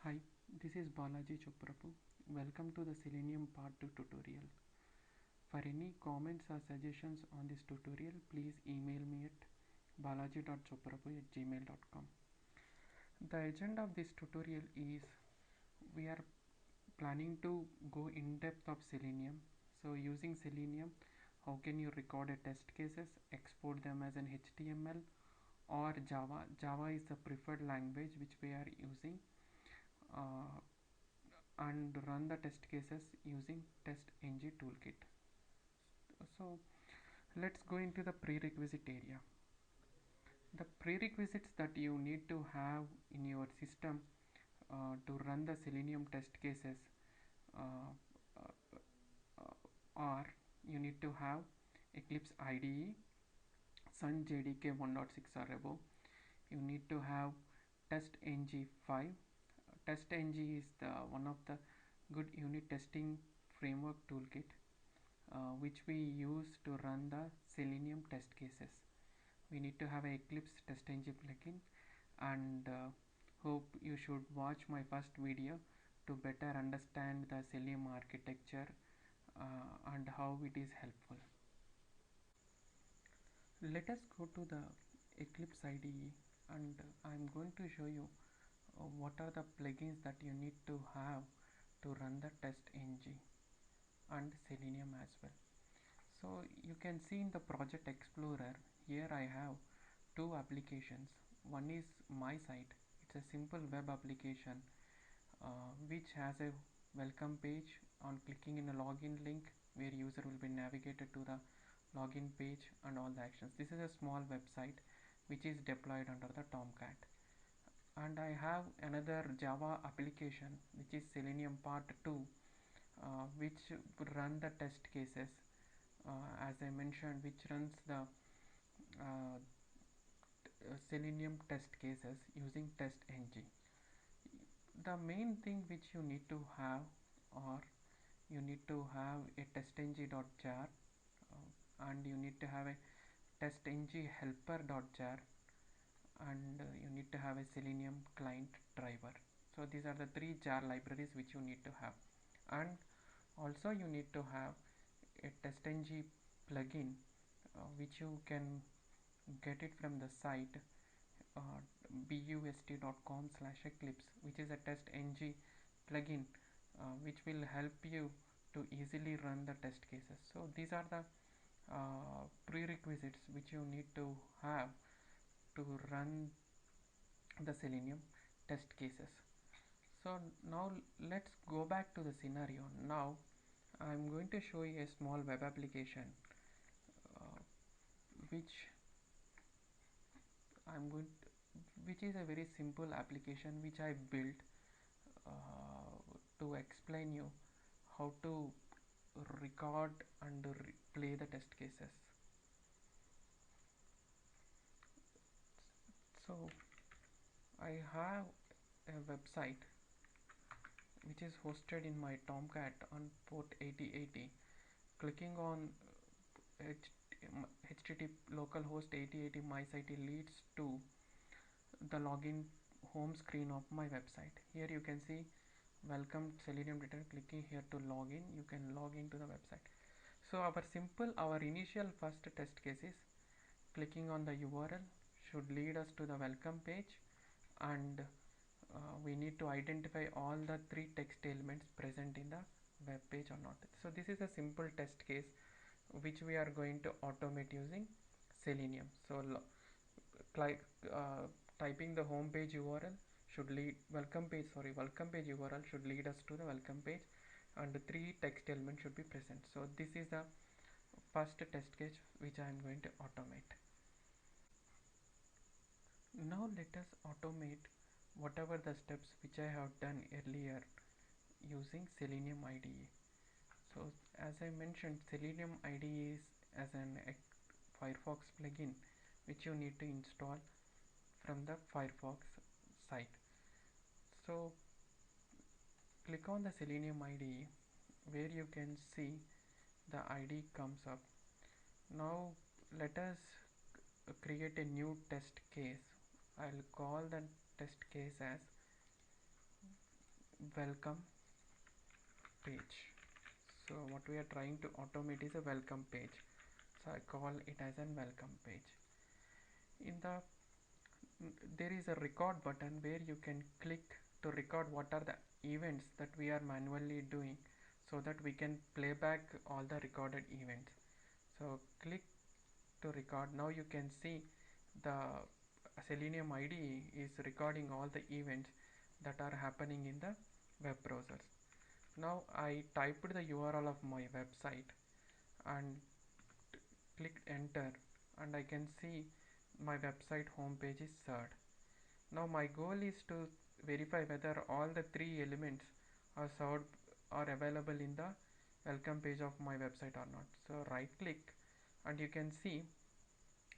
Hi, this is Balaji Choprapu. Welcome to the Selenium Part 2 tutorial. For any comments or suggestions on this tutorial, please email me at balaji.choprapu@gmail.com. The agenda of this tutorial is we are planning to go in depth of Selenium. So using Selenium, how can you record a test cases, export them as an HTML or Java. Java is the preferred language which we are using. And run the test cases using test-ng toolkit. So let's go into the prerequisite area. The prerequisites that you need to have in your system to run the Selenium test cases uh, are you need to have Eclipse IDE, Sun JDK 1.6 or above. You need to have test-ng 5. Test-ng is the one of the good unit testing framework toolkit which we use to run the Selenium test cases. We need to have a Eclipse test-ng plugin, and hope you should watch my first video to better understand the Selenium architecture and how it is helpful. Let us go to the Eclipse IDE, and I'm going to show you what are the plugins that you need to have to run the test-ng and Selenium as well. So you can see in the project explorer, here I have two applications. One is my site. It's a simple web application which has a welcome page. On clicking in a login link, where user will be navigated to the login page and all the actions. This is a small website which is deployed under the Tomcat. And I have another Java application which is Selenium Part2, which run the test cases as I mentioned, which runs the Selenium test cases using test-ng. The main thing which you need to have, or you need to have a test-ng.jar and you need to have a test-ng helper.jar, and you need to have a Selenium client driver. So these are the three jar libraries which you need to have, and also you need to have a test-ng plugin which you can get it from the site bust.com/eclipse, which is a test-ng plugin which will help you to easily run the test cases. So these are the prerequisites which you need to have to run the Selenium test cases. So now let's go back to the scenario. Now I'm going to show you a small web application which which is a very simple application which I built to explain you how to record and play the test cases. So I have a website which is hosted in my Tomcat on port 8080. Clicking on http localhost 8080 my site leads to the login home screen of my website. Here you can see welcome Selenium data. Clicking here to login, you can log into the website. So our initial first test case is clicking on the URL should lead us to the welcome page, and we need to identify all the three text elements present in the web page or not. So this is a simple test case which we are going to automate using Selenium. So typing the home page URL should lead welcome page URL should lead us to the welcome page, and the three text elements should be present. So this is the first test case which I am going to automate. Now let us automate whatever the steps which I have done earlier using Selenium IDE. So as I mentioned, Selenium IDE is as an Firefox plugin which you need to install from the Firefox site. So click on the Selenium IDE where you can see the IDE comes up. Now let us create a new test case. I'll call the test case as welcome page. So what we are trying to automate is a welcome page, so I call it as a welcome page. In the there is a record button where you can click to record what are the events that we are manually doing, so that we can play back all the recorded events. So click to record. Now you can see the Selenium IDE is recording all the events that are happening in the web browsers. Now I typed the URL of my website and clicked enter, and I can see my website homepage is served. Now my goal is to verify whether all the three elements are served or available in the welcome page of my website or not. So right click and you can see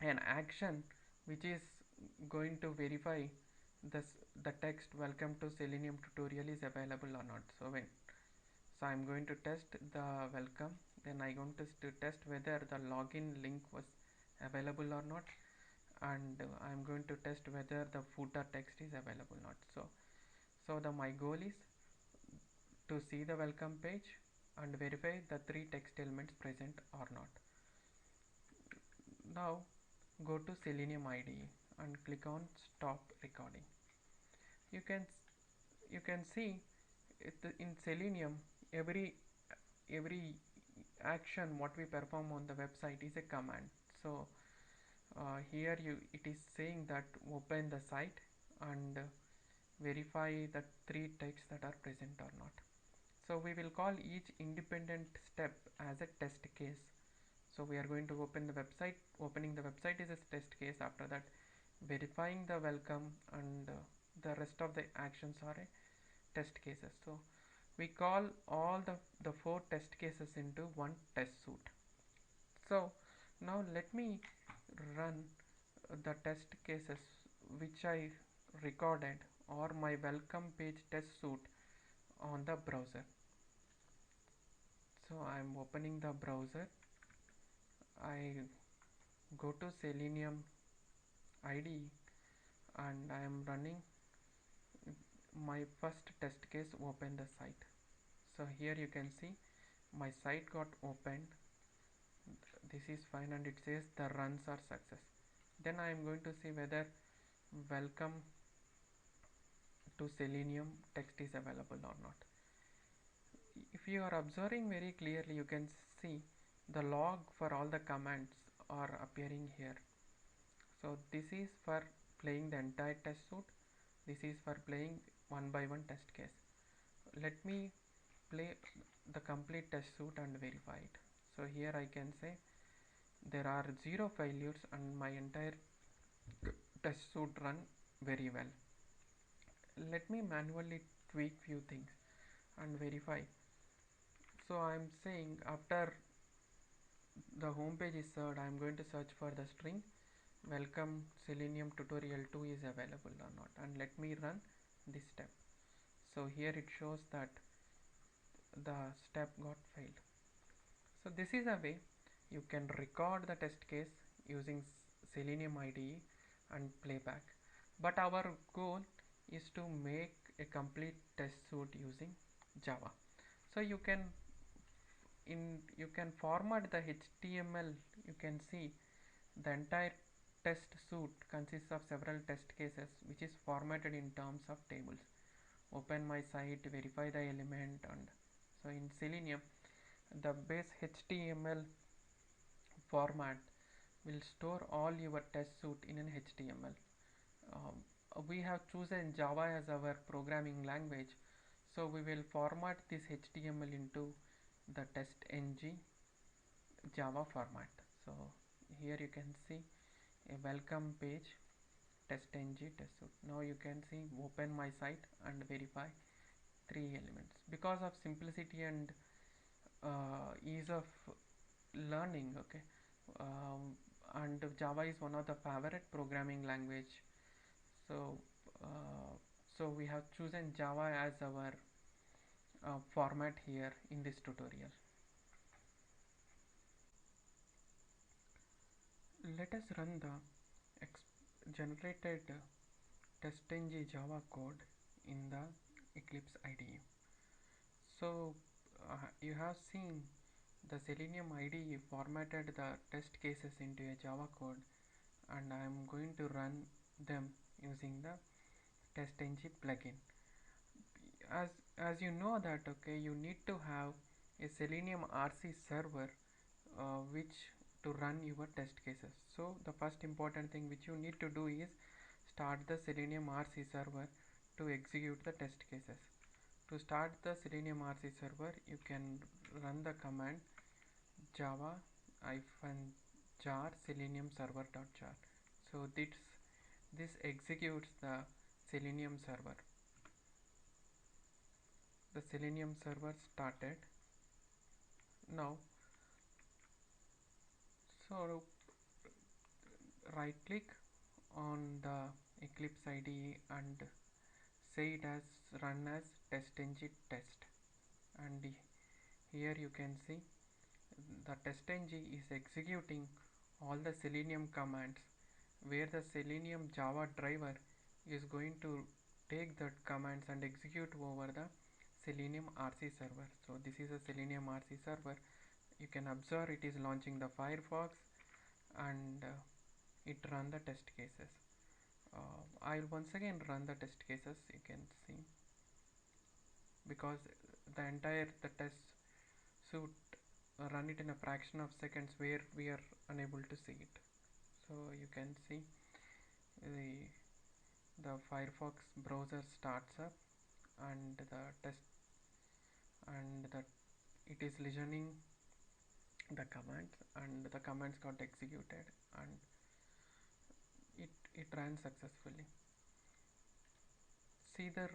an action which is going to verify this the text welcome to Selenium tutorial is available or not. So I'm going to test the welcome, then I'm going to test whether the login link was available or not, and I'm going to test whether the footer text is available or not. So my goal is to see the welcome page and verify the three text elements present or not. Now go to Selenium IDE and click on stop recording. You can see in Selenium every action what we perform on the website is a command. So here it is saying that open the site and verify the three texts that are present or not. So we will call each independent step as a test case. So we are going to open the website. Opening the website is a test case. After that, verifying the welcome and the rest of the actions are a test cases. So we call all the four test cases into one test suite. So now let me run the test cases which I recorded or my welcome page test suite on the browser. So I am opening the browser. I go to Selenium IDE and I am running my first test case. Open the site. So here you can see my site got opened. This is fine and it says the runs are success. Then I am going to see whether welcome to Selenium text is available or not. If you are observing very clearly, you can see the log for all the commands are appearing here. So this is for playing the entire test suite. This is for playing one by one test case. Let me play the complete test suite and verify it. So here I can say there are 0 failures and my entire test suite run very well. Let me manually tweak few things and verify. So I am saying after the home page is served, I am going to search for the string welcome Selenium tutorial 2 is available or not, and let me run this step. So here it shows that the step got failed. So this is a way you can record the test case using Selenium IDE and playback. But our goal is to make a complete test suite using Java. So you can format the HTML. You can see the entire test suite consists of several test cases which is formatted in terms of tables. Open my site, verify the element, and so in Selenium the base HTML format will store all your test suite in an HTML. We have chosen Java as our programming language, so we will format this HTML into the test.ng Java format. So here you can see a welcome page test.ng test suite. Now you can see open my site and verify three elements. Because of simplicity and ease of learning, okay, and Java is one of the favorite programming language, so so we have chosen Java as our format here in this tutorial. Let us run the generated test.ng Java code in the Eclipse IDE. So you have seen the Selenium IDE formatted the test cases into a Java code, and I am going to run them using the TestNG plugin. As you know that, okay, you need to have a Selenium RC server which to run your test cases. So the first important thing which you need to do is start the Selenium RC server to execute the test cases. To start the Selenium RC server, you can run the command java-jar selenium server.jar. So this executes the Selenium server. The Selenium server started now. So right click on the Eclipse IDE and say it as run as testng test, and here you can see the testng is executing all the Selenium commands, where the Selenium Java driver is going to take the commands and execute over the Selenium RC server. So this is a Selenium RC server. You can observe it is launching the Firefox, and it run the test cases. I'll once again run the test cases. You can see, because the test suite run it in a fraction of seconds where we are unable to see it. So you can see the Firefox browser starts up, and the test and the it is listening the commands, and the commands got executed, and it ran successfully. See the